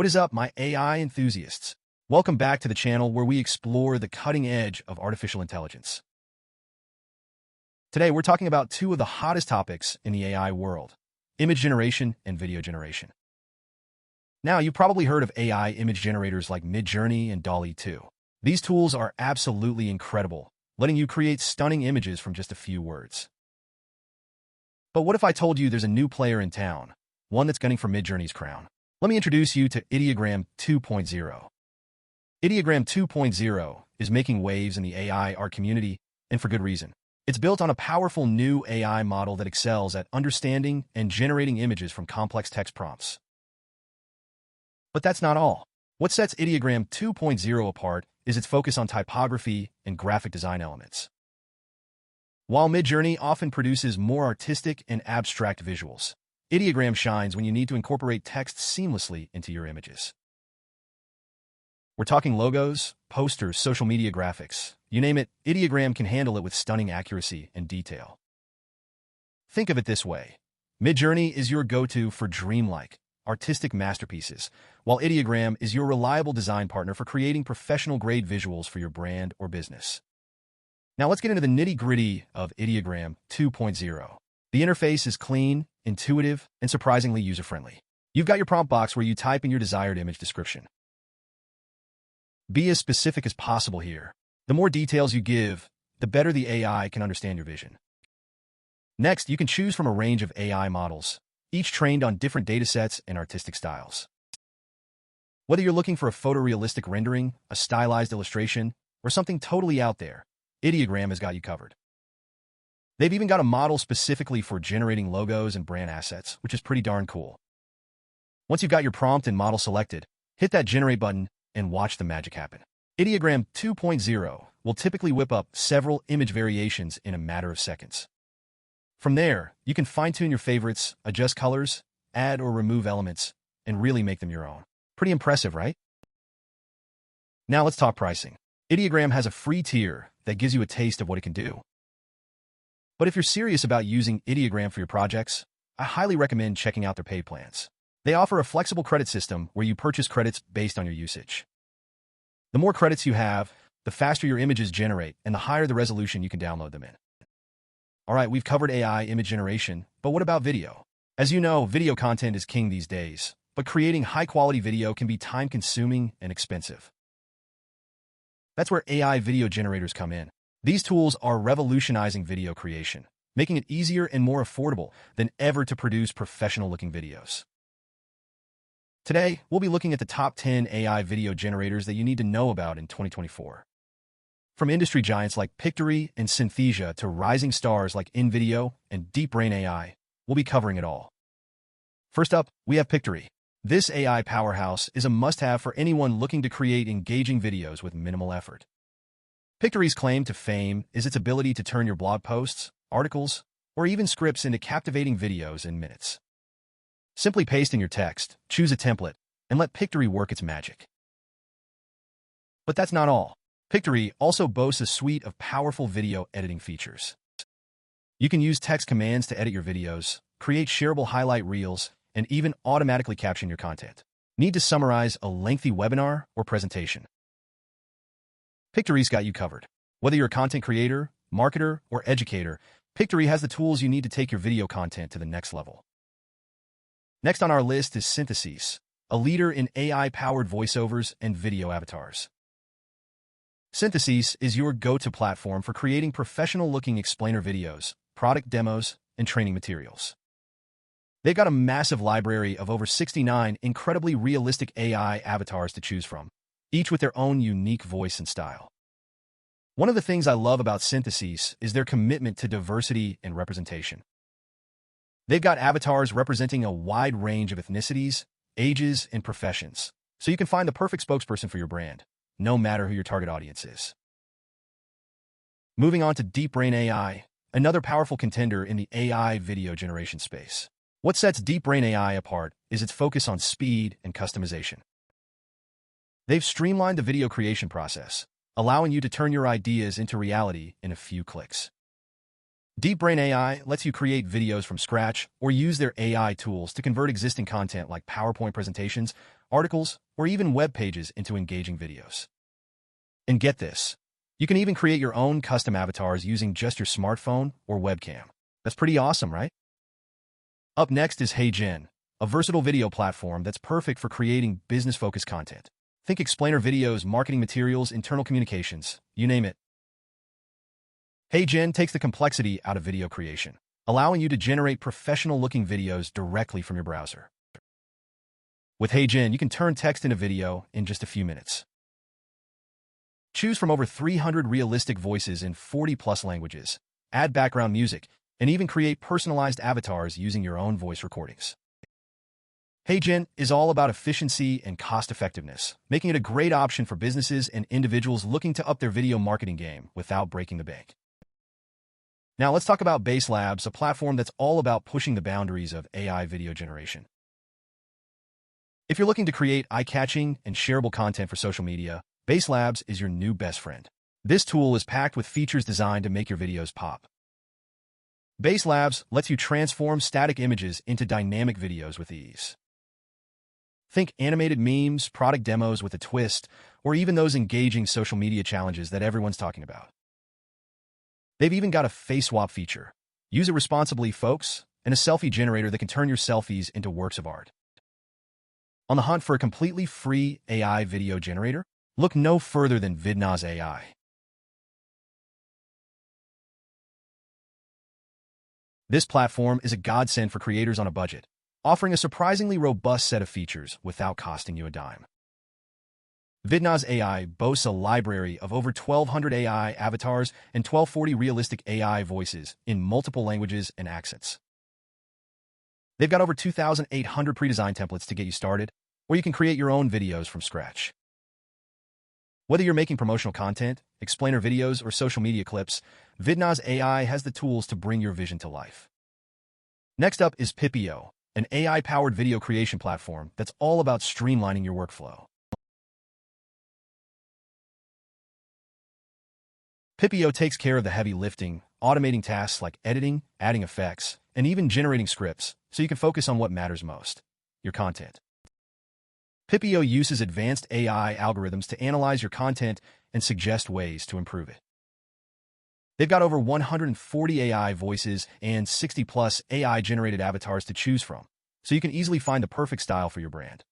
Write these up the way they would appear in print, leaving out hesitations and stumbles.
What is up, my AI enthusiasts? Welcome back to the channel where we explore the cutting edge of artificial intelligence. Today, we're talking about two of the hottest topics in the AI world, image generation and video generation. Now, you've probably heard of AI image generators like Midjourney and DALL-E 2. These tools are absolutely incredible, letting you create stunning images from just a few words. But what if I told you there's a new player in town, one that's gunning for Midjourney's crown? Let me introduce you to Ideogram 2.0. Ideogram 2.0 is making waves in the AI art community, and for good reason. It's built on a powerful new AI model that excels at understanding and generating images from complex text prompts. But that's not all. What sets Ideogram 2.0 apart is its focus on typography and graphic design elements. While Midjourney often produces more artistic and abstract visuals, Ideogram shines when you need to incorporate text seamlessly into your images. We're talking logos, posters, social media graphics. You name it, Ideogram can handle it with stunning accuracy and detail. Think of it this way. Midjourney is your go-to for dreamlike, artistic masterpieces, while Ideogram is your reliable design partner for creating professional-grade visuals for your brand or business. Now let's get into the nitty-gritty of Ideogram 2.0. The interface is clean, intuitive, and surprisingly user-friendly. You've got your prompt box where you type in your desired image description. Be as specific as possible here. The more details you give, the better the AI can understand your vision. Next, you can choose from a range of AI models, each trained on different datasets and artistic styles. Whether you're looking for a photorealistic rendering, a stylized illustration, or something totally out there, Ideogram has got you covered. They've even got a model specifically for generating logos and brand assets, which is pretty darn cool. Once you've got your prompt and model selected, hit that Generate button and watch the magic happen. Ideogram 2.0 will typically whip up several image variations in a matter of seconds. From there, you can fine-tune your favorites, adjust colors, add or remove elements, and really make them your own. Pretty impressive, right? Now let's talk pricing. Ideogram has a free tier that gives you a taste of what it can do. But if you're serious about using Ideogram for your projects, I highly recommend checking out their paid plans. They offer a flexible credit system where you purchase credits based on your usage. The more credits you have, the faster your images generate and the higher the resolution you can download them in. All right, we've covered AI image generation, but what about video? As you know, video content is king these days, but creating high-quality video can be time-consuming and expensive. That's where AI video generators come in. These tools are revolutionizing video creation, making it easier and more affordable than ever to produce professional-looking videos. Today, we'll be looking at the top 10 AI video generators that you need to know about in 2024. From industry giants like Pictory and Synthesia to rising stars like InVideo and DeepBrain AI, we'll be covering it all. First up, we have Pictory. This AI powerhouse is a must-have for anyone looking to create engaging videos with minimal effort. Pictory's claim to fame is its ability to turn your blog posts, articles, or even scripts into captivating videos in minutes. Simply paste in your text, choose a template, and let Pictory work its magic. But that's not all. Pictory also boasts a suite of powerful video editing features. You can use text commands to edit your videos, create shareable highlight reels, and even automatically caption your content. Need to summarize a lengthy webinar or presentation? Pictory's got you covered. Whether you're a content creator, marketer, or educator, Pictory has the tools you need to take your video content to the next level. Next on our list is Synthesis, a leader in AI-powered voiceovers and video avatars. Synthesis is your go-to platform for creating professional-looking explainer videos, product demos, and training materials. They've got a massive library of over 69 incredibly realistic AI avatars to choose from, each with their own unique voice and style. One of the things I love about Synthesis is their commitment to diversity and representation. They've got avatars representing a wide range of ethnicities, ages, and professions, so you can find the perfect spokesperson for your brand, no matter who your target audience is. Moving on to DeepBrain AI, another powerful contender in the AI video generation space. What sets DeepBrain AI apart is its focus on speed and customization. They've streamlined the video creation process, allowing you to turn your ideas into reality in a few clicks. DeepBrain AI lets you create videos from scratch or use their AI tools to convert existing content like PowerPoint presentations, articles, or even web pages into engaging videos. And get this, you can even create your own custom avatars using just your smartphone or webcam. That's pretty awesome, right? Up next is HeyGen, a versatile video platform that's perfect for creating business-focused content. Think explainer videos, marketing materials, internal communications, you name it. HeyGen takes the complexity out of video creation, allowing you to generate professional-looking videos directly from your browser. With HeyGen, you can turn text into video in just a few minutes. Choose from over 300 realistic voices in 40-plus languages, add background music, and even create personalized avatars using your own voice recordings. HeyGen is all about efficiency and cost-effectiveness, making it a great option for businesses and individuals looking to up their video marketing game without breaking the bank. Now let's talk about Base Labs, a platform that's all about pushing the boundaries of AI video generation. If you're looking to create eye-catching and shareable content for social media, Base Labs is your new best friend. This tool is packed with features designed to make your videos pop. Base Labs lets you transform static images into dynamic videos with ease. Think animated memes, product demos with a twist, or even those engaging social media challenges that everyone's talking about. They've even got a face swap feature. Use it responsibly, folks, and a selfie generator that can turn your selfies into works of art. On the hunt for a completely free AI video generator? Look no further than Vidnaz AI. This platform is a godsend for creators on a budget, offering a surprisingly robust set of features without costing you a dime. Vidnaz AI boasts a library of over 1,200 AI avatars and 1,240 realistic AI voices in multiple languages and accents. They've got over 2,800 pre-designed templates to get you started, or you can create your own videos from scratch. Whether you're making promotional content, explainer videos, or social media clips, Vidnaz AI has the tools to bring your vision to life. Next up is Pipio, an AI-powered video creation platform that's all about streamlining your workflow. Pipio takes care of the heavy lifting, automating tasks like editing, adding effects, and even generating scripts, so you can focus on what matters most, your content. Pipio uses advanced AI algorithms to analyze your content and suggest ways to improve it. They've got over 140 AI voices and 60-plus AI-generated avatars to choose from, so you can easily find the perfect style for your brand.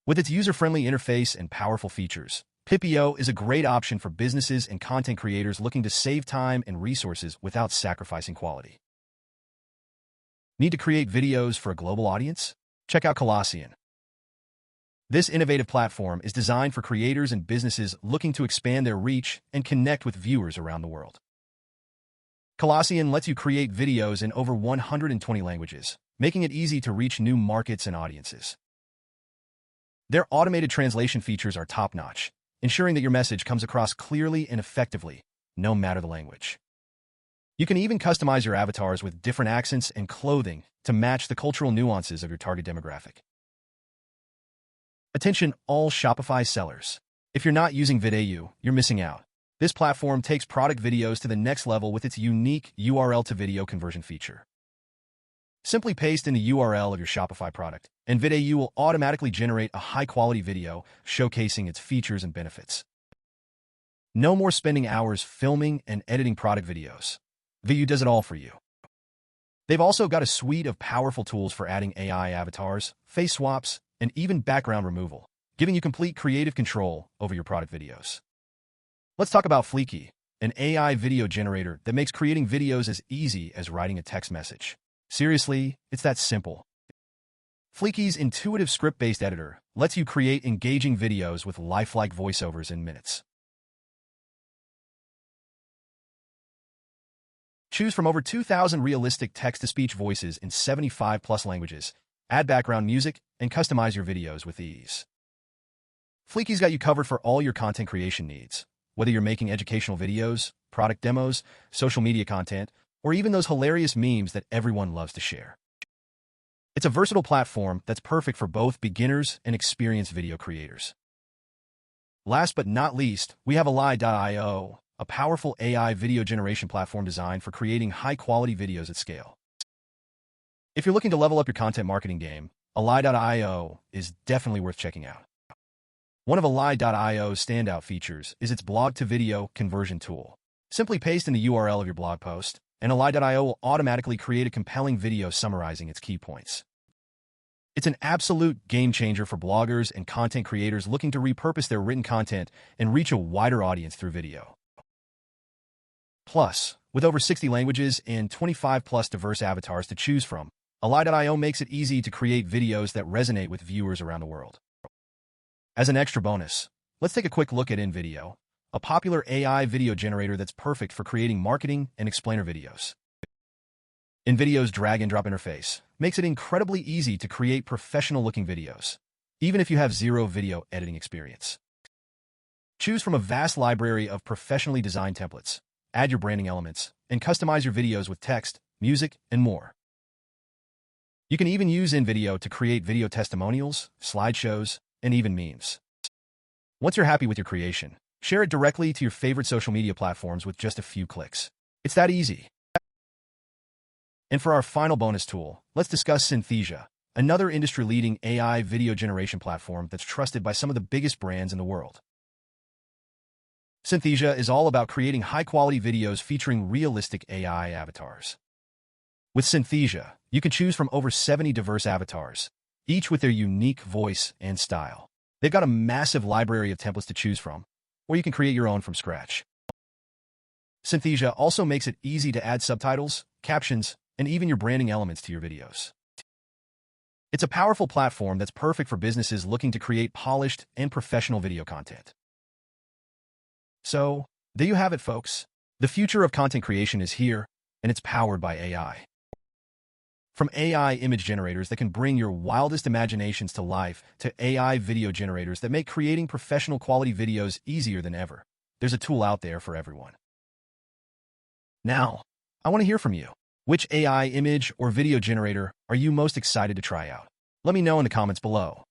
With its user-friendly interface and powerful features, Pipio is a great option for businesses and content creators looking to save time and resources without sacrificing quality. Need to create videos for a global audience? Check out Colossian. This innovative platform is designed for creators and businesses looking to expand their reach and connect with viewers around the world. Colossian lets you create videos in over 120 languages, making it easy to reach new markets and audiences. Their automated translation features are top-notch, ensuring that your message comes across clearly and effectively, no matter the language. You can even customize your avatars with different accents and clothing to match the cultural nuances of your target demographic. Attention all Shopify sellers. If you're not using Vidau, you're missing out. This platform takes product videos to the next level with its unique URL-to-video conversion feature. Simply paste in the URL of your Shopify product, and Vidau will automatically generate a high-quality video showcasing its features and benefits. No more spending hours filming and editing product videos. Vidau does it all for you. They've also got a suite of powerful tools for adding AI avatars, face swaps, and even background removal, giving you complete creative control over your product videos. Let's talk about Fleeky, an AI video generator that makes creating videos as easy as writing a text message. Seriously, it's that simple. Fleeky's intuitive script-based editor lets you create engaging videos with lifelike voiceovers in minutes. Choose from over 2,000 realistic text-to-speech voices in 75-plus languages, add background music, and customize your videos with ease. Fleeky's got you covered for all your content creation needs, whether you're making educational videos, product demos, social media content, or even those hilarious memes that everyone loves to share. It's a versatile platform that's perfect for both beginners and experienced video creators. Last but not least, we have Ally.io, a powerful AI video generation platform designed for creating high-quality videos at scale. If you're looking to level up your content marketing game, Ally.io is definitely worth checking out. One of Ally.io's standout features is its blog-to-video conversion tool. Simply paste in the URL of your blog post, and Ally.io will automatically create a compelling video summarizing its key points. It's an absolute game-changer for bloggers and content creators looking to repurpose their written content and reach a wider audience through video. Plus, with over 60 languages and 25-plus diverse avatars to choose from, Ally.io makes it easy to create videos that resonate with viewers around the world. As an extra bonus, let's take a quick look at InVideo, a popular AI video generator that's perfect for creating marketing and explainer videos. InVideo's drag-and-drop interface makes it incredibly easy to create professional-looking videos, even if you have zero video editing experience. Choose from a vast library of professionally designed templates, add your branding elements, and customize your videos with text, music, and more. You can even use InVideo to create video testimonials, slideshows, and even memes. Once you're happy with your creation, share it directly to your favorite social media platforms with just a few clicks. It's that easy. And for our final bonus tool, let's discuss Synthesia, another industry-leading AI video generation platform that's trusted by some of the biggest brands in the world. Synthesia is all about creating high-quality videos featuring realistic AI avatars. With Synthesia, you can choose from over 70 diverse avatars, each with their unique voice and style. They've got a massive library of templates to choose from, or you can create your own from scratch. Synthesia also makes it easy to add subtitles, captions, and even your branding elements to your videos. It's a powerful platform that's perfect for businesses looking to create polished and professional video content. So, there you have it, folks. The future of content creation is here, and it's powered by AI. From AI image generators that can bring your wildest imaginations to life to AI video generators that make creating professional quality videos easier than ever, there's a tool out there for everyone. Now, I want to hear from you. Which AI image or video generator are you most excited to try out? Let me know in the comments below.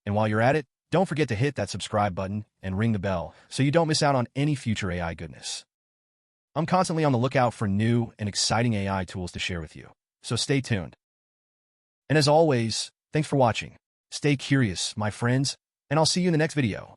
And while you're at it, don't forget to hit that subscribe button and ring the bell so you don't miss out on any future AI goodness. I'm constantly on the lookout for new and exciting AI tools to share with you, so stay tuned. And as always, thanks for watching. Stay curious, my friends, and I'll see you in the next video.